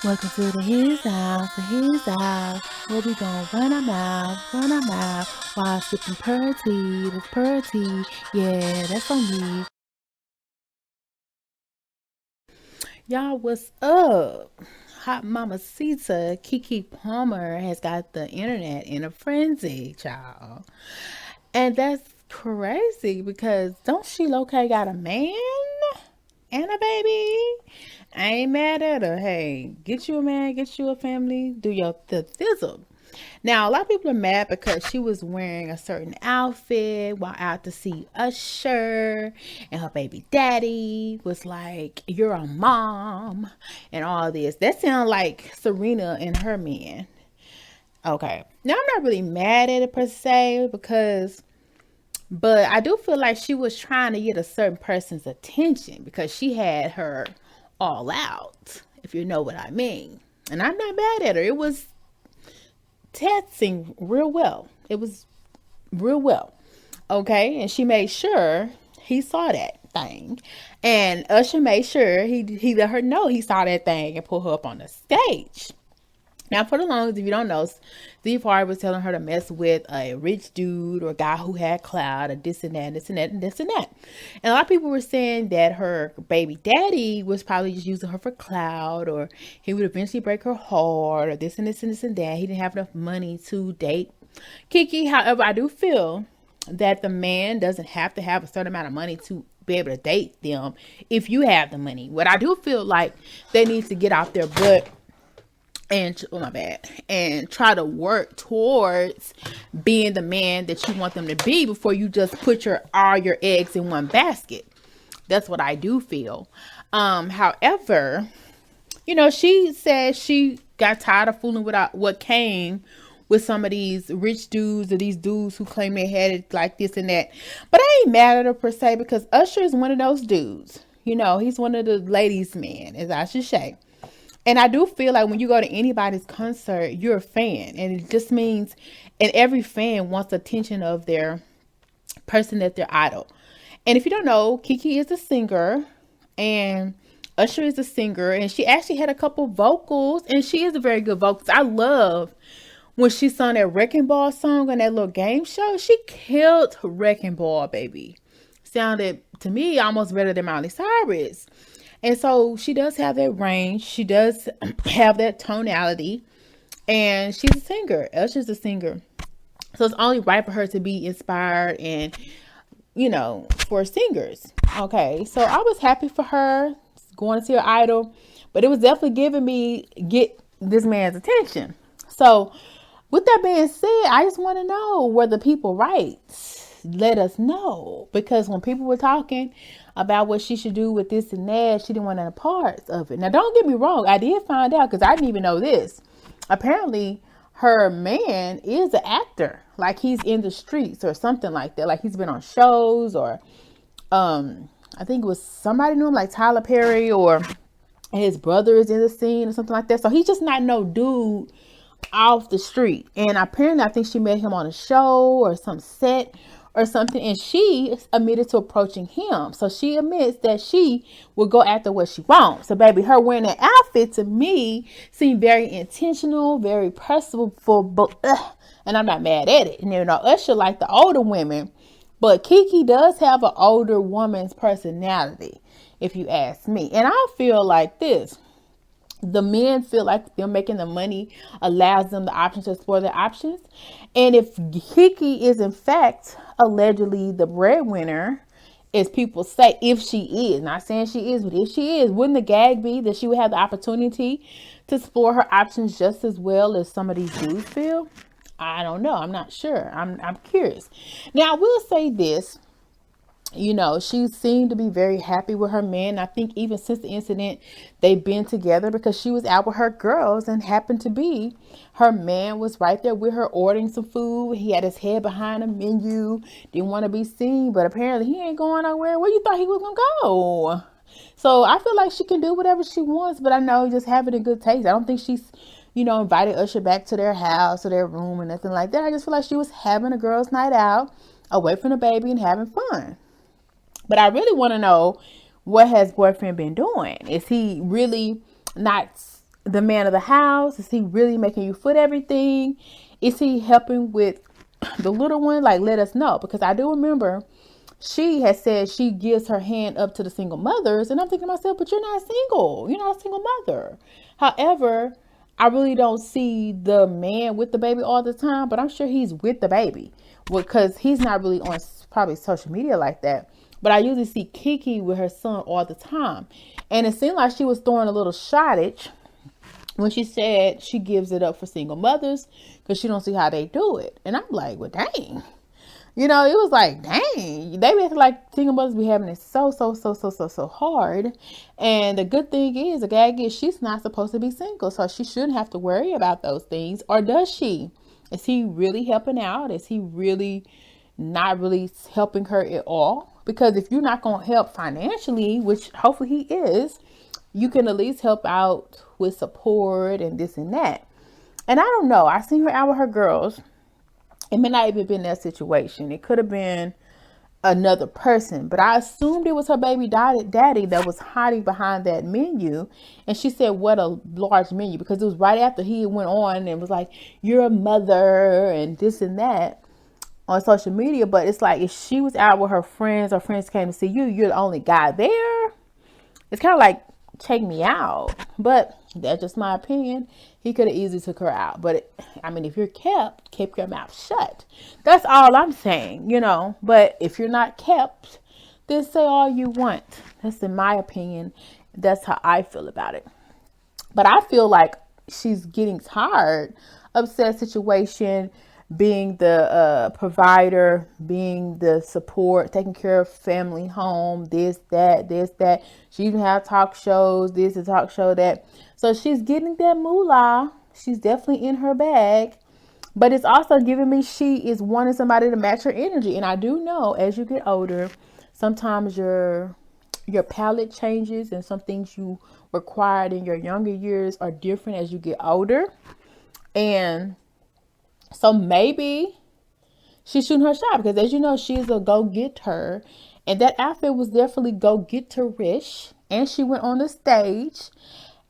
Welcome to his house, where we gon' run our mouth, while sipping purty, that's purty, yeah, that's on me. Y'all, what's up? Hot Mama Sita, Keke Palmer has got the internet in a frenzy, child. And that's crazy because don't she locate got a man and a baby? I ain't mad at her. Hey, get you a man, get you a family, do your the thizzle. Now, a lot of people are mad because she was wearing a certain outfit while out to see Usher, and her baby daddy was like, "You're a mom," and all this. That sounds like Serena and her man. Okay. Now, I'm not really mad at it per se because, but I do feel like she was trying to get a certain person's attention because she had her all out, if you know what I mean. And I'm not mad at her. It was testing real well. It was real well. Okay. And she made sure he saw that thing. And Usher made sure he let her know he saw that thing and put her up on the stage. Now, for the longest, if you don't know, Steve Harvey was telling her to mess with a rich dude or a guy who had clout, or this and that, and this and that, and this and that. And a lot of people were saying that her baby daddy was probably just using her for clout, or he would eventually break her heart, or this and this and this and that. He didn't have enough money to date Keke. However, I do feel that the man doesn't have to have a certain amount of money to be able to date them if you have the money. What I do feel like they need to get out their butt and oh my bad, and try to work towards being the man that you want them to be before you just put all your eggs in one basket. That's what I do feel. However, she said she got tired of fooling with what came with some of these rich dudes or these dudes who claim they had it like this and that. But I ain't mad at her per se because Usher is one of those dudes. He's one of the ladies' men, as I should say. And I do feel like when you go to anybody's concert, you're a fan. And it just means, and every fan wants attention of their person that they're idol. And if you don't know, Keke is a singer and Usher is a singer. And she actually had a couple vocals and she is a very good vocalist. I love when she sung that Wrecking Ball song on that little game show. She killed Wrecking Ball, baby. Sounded to me almost better than Miley Cyrus. And so she does have that range. She does have that tonality. And she's a singer. Usher's a singer. So it's only right for her to be inspired and, for singers. Okay. So I was happy for her going to see her idol. But it was definitely giving me get this man's attention. So with that being said, I just want to know, were the people right? Let us know. Because when people were talking about what she should do with this and that, she didn't want any parts of it. Now, don't get me wrong. I did find out because I didn't even know this. Apparently, her man is an actor. Like he's in the streets or something like that. Like he's been on shows or I think it was somebody knew him like Tyler Perry or his brother is in the scene or something like that. So he's just not no dude off the street. And apparently, I think she met him on a show or some set or something, and she admitted to approaching him. So she admits that she will go after what she wants. So baby, her wearing that outfit to me seemed very intentional, very purposeful, and I'm not mad at it. And Usher like the older women, but Keke does have an older woman's personality, if you ask me. And I feel like this. The men feel like them making the money allows them the option to explore their options. And if Keke is in fact allegedly the breadwinner, as people say, if she is, not saying she is, but if she is, wouldn't the gag be that she would have the opportunity to explore her options just as well as some of these dudes feel? I don't know. I'm not sure. I'm curious. Now I will say this. She seemed to be very happy with her man. I think even since the incident, they've been together because she was out with her girls and happened to be her man was right there with her ordering some food. He had his head behind a menu, didn't want to be seen, but apparently he ain't going nowhere. Where you thought he was going to go? So I feel like she can do whatever she wants, but I know just having a good taste. I don't think she's, invited Usher back to their house or their room or nothing like that. I just feel like she was having a girls' night out away from the baby and having fun. But I really want to know, what has boyfriend been doing? Is he really not the man of the house? Is he really making you foot everything? Is he helping with the little one? Like, let us know, because I do remember she has said she gives her hand up to the single mothers, and I'm thinking to myself, but you're not single. You're not a single mother. However, I really don't see the man with the baby all the time, but I'm sure he's with the baby because he's not really on probably social media like that. But I usually see Keke with her son all the time. And it seemed like she was throwing a little shottage when she said she gives it up for single mothers because she don't see how they do it. And I'm like, well, dang. You know, it was like, dang, they make like single mothers be having it so hard. And the good thing is, the gag is, she's not supposed to be single, so she shouldn't have to worry about those things. Or does she? Is he really helping out? Is he really not really helping her at all? Because if you're not going to help financially, which hopefully he is, you can at least help out with support and this and that. And I don't know. I seen her out with her girls. It may not even been that situation. It could have been another person, but I assumed it was her baby daddy that was hiding behind that menu. And she said, what a large menu, because it was right after he went on and was like, you're a mother and this and that on social media. But it's like, if she was out with her friends, or friends came to see you, you're the only guy there. It's kind of like, take me out. But that's just my opinion. He could have easily took her out. But I mean, if you're kept, keep your mouth shut. That's all I'm saying, you know. But if you're not kept, then say all you want. That's in my opinion. That's how I feel about it. But I feel like she's getting tired of that situation, being the provider, being the support, taking care of family, home, this, that. She even have talk shows, this, a talk show, that. So she's getting that moolah. She's definitely in her bag. But it's also giving me she is wanting somebody to match her energy. And I do know as you get older, sometimes your palate changes, and some things you required in your younger years are different as you get older. And so maybe she's shooting her shot, because as you know, she's a go-getter. And that outfit was definitely go-getter-ish. And she went on the stage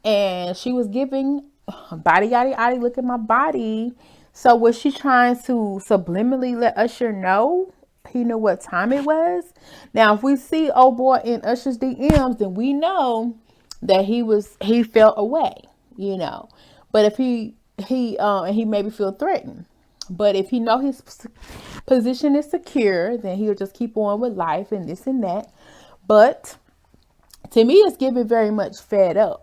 and she was giving body, yaddy, yaddy, look at my body. So was she trying to subliminally let Usher know he knew what time it was? Now, if we see old boy in Usher's DMs, then we know that he felt away, you know. But if he maybe feel threatened. But if he know his position is secure, then he'll just keep on with life and this and that. But to me, it's giving very much fed up.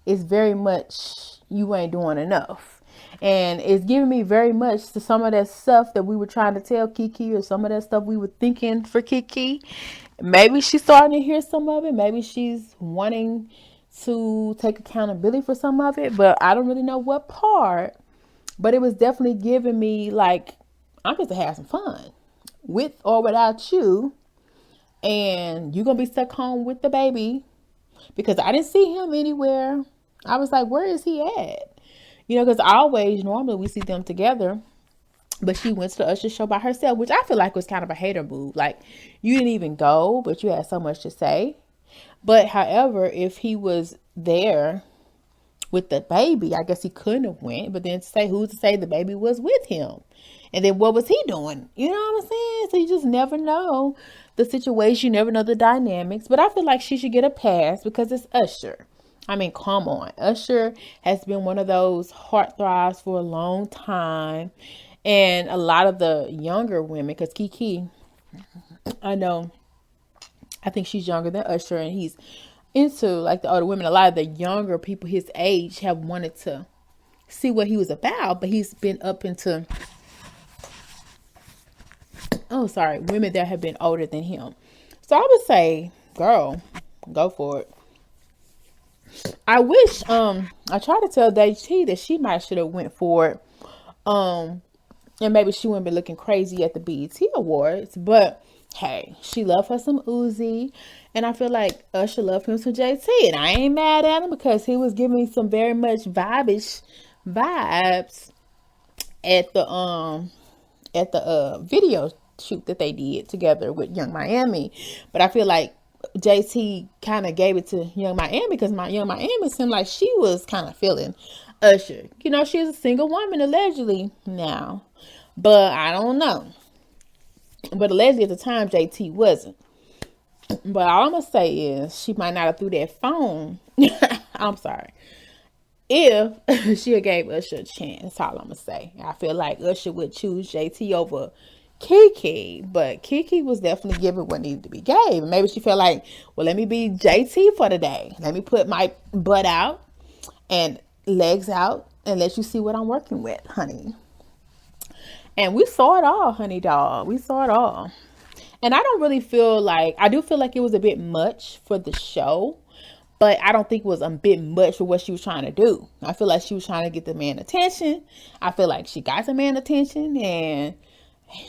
It's very much, you ain't doing enough. And it's giving me very much to some of that stuff that we were trying to tell Keke, or some of that stuff we were thinking for Keke. Maybe she's starting to hear some of it. Maybe she's wanting to take accountability for some of it. But I don't really know what part. But it was definitely giving me like, I'm just to have some fun with or without you. And you're going to be stuck home with the baby, because I didn't see him anywhere. I was like, where is he at? You know, because normally we see them together. But she went to the Usher show by herself, which I feel like was kind of a hater move. Like, you didn't even go, but you had so much to say. But however, if he was there with the baby, I guess he couldn't have went. But then who's to say the baby was with him? And then what was he doing? You know what I'm saying? So you just never know the situation. You never know the dynamics. But I feel like she should get a pass because it's Usher. I mean, come on. Usher has been one of those heartthrobs for a long time. And a lot of the younger women, because Keke, I think she's younger than Usher, and he's into like the older women. A lot of the younger people his age have wanted to see what he was about, but he's been up into women that have been older than him. So I would say, girl, go for it. I wish I tried to tell DT that she might should have went for it. And maybe she wouldn't be looking crazy at the BET Awards, but hey, she loved her some Uzi, and I feel like Usher loved him some JT, and I ain't mad at him because he was giving me some very much vibes at the video shoot that they did together with Young Miami. But I feel like JT kind of gave it to Young Miami because my Young Miami seemed like she was kind of feeling Usher. You know, she's a single woman allegedly now, but I don't know. But allegedly at the time, JT wasn't. But all I'm gonna say is she might not have threw that phone. I'm sorry. If she had gave Usher a chance, that's all I'm gonna say. I feel like Usher would choose JT over Keke, but Keke was definitely giving what needed to be gave. Maybe she felt like, well, let me be JT for the day. Let me put my butt out and legs out and let you see what I'm working with, honey. And we saw it all, honey dog. We saw it all. And I don't really feel like, I do feel like it was a bit much for the show, but I don't think it was a bit much for what she was trying to do. I feel like she was trying to get the man attention. I feel like she got the man attention and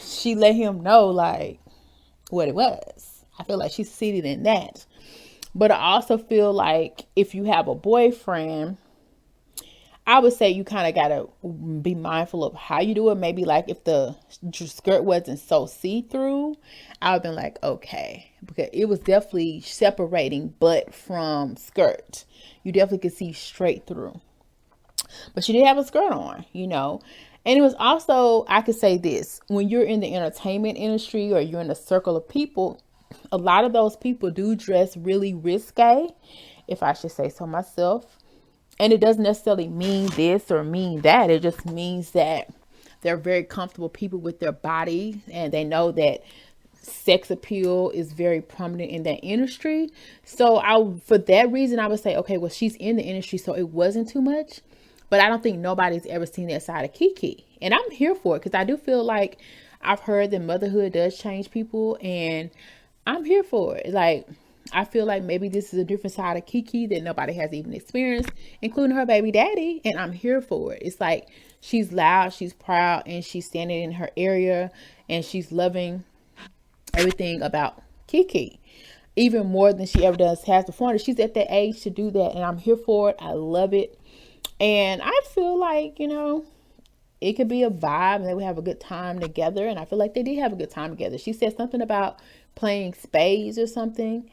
she let him know like what it was. I feel like she succeeded in that. But I also feel like if you have a boyfriend, I would say you kind of got to be mindful of how you do it. Maybe like if the skirt wasn't so see-through, I would have been like, okay. Because it was definitely separating butt from skirt. You definitely could see straight through. But she did have a skirt on, you know. And it was also, I could say this, when you're in the entertainment industry or you're in a circle of people, a lot of those people do dress really risque, if I should say so myself. And it doesn't necessarily mean this or mean that. It just means that they're very comfortable people with their body and they know that sex appeal is very prominent in that industry. So for that reason, I would say, okay, well, she's in the industry, so it wasn't too much. But I don't think nobody's ever seen that side of Keke. And I'm here for it because I do feel like I've heard that motherhood does change people and I'm here for it. Like, I feel like maybe this is a different side of Keke that nobody has even experienced, including her baby daddy. And I'm here for it. It's like she's loud, she's proud, and she's standing in her area and she's loving everything about Keke. Even more than she ever has before. She's at that age to do that. And I'm here for it. I love it. And I feel like, you know, it could be a vibe and they would have a good time together. And I feel like they did have a good time together. She said something about playing spades or something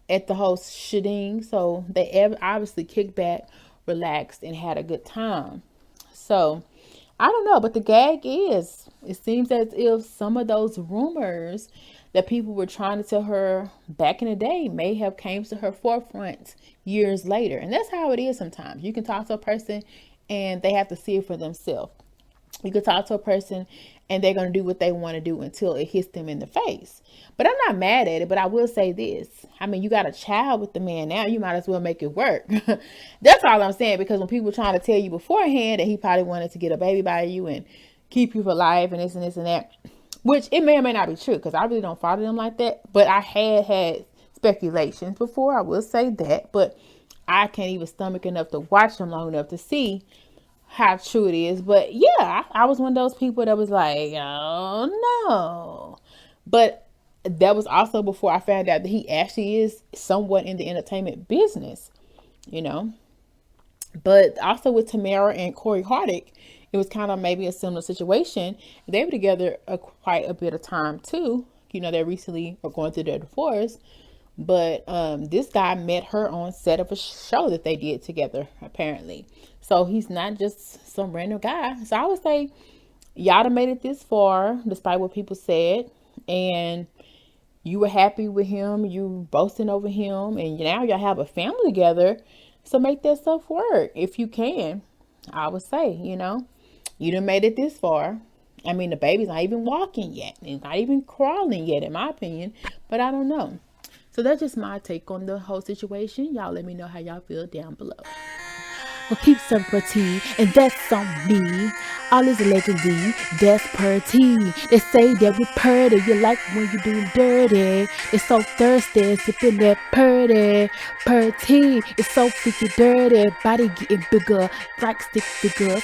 at the whole shooting. So they obviously kicked back, relaxed, and had a good time. So I don't know, but the gag is, it seems as if some of those rumors that people were trying to tell her back in the day may have came to her forefront years later. And that's how it is sometimes. You can talk to a person and they have to see it for themselves. You can talk to a person and they're going to do what they want to do until it hits them in the face. But I'm not mad at it, but I will say this. I mean, you got a child with the man now, you might as well make it work. That's all I'm saying, because when people are trying to tell you beforehand that he probably wanted to get a baby by you and keep you for life and this and this and that, which it may or may not be true, because I really don't follow them like that. But I had speculations before, I will say that. But I can't even stomach enough to watch them long enough to see how true it is. But yeah, I was one of those people that was like, oh no. But that was also before I found out that he actually is somewhat in the entertainment business, you know. But also with Tamara and Corey Hardick, it was kind of maybe a similar situation. They were together quite a bit of time too. You know, they recently are going through their divorce. But this guy met her on set of a show that they did together, apparently. So he's not just some random guy. So I would say y'all done made it this far, despite what people said. And you were happy with him. You boasting over him. And now y'all have a family together. So make that stuff work if you can. I would say, you know, you done made it this far. I mean, the baby's not even walking yet. It's not even crawling yet, in my opinion. But I don't know. So that's just my take on the whole situation. Y'all let me know how y'all feel down below. Well, keep serving tea, and that's on me. All is allegedly, that's per tea. They say that we purty, you like when you do dirty. It's so thirsty, sipping that purty. Per tea, it's so freaky dirty. Body getting bigger, like stick figures.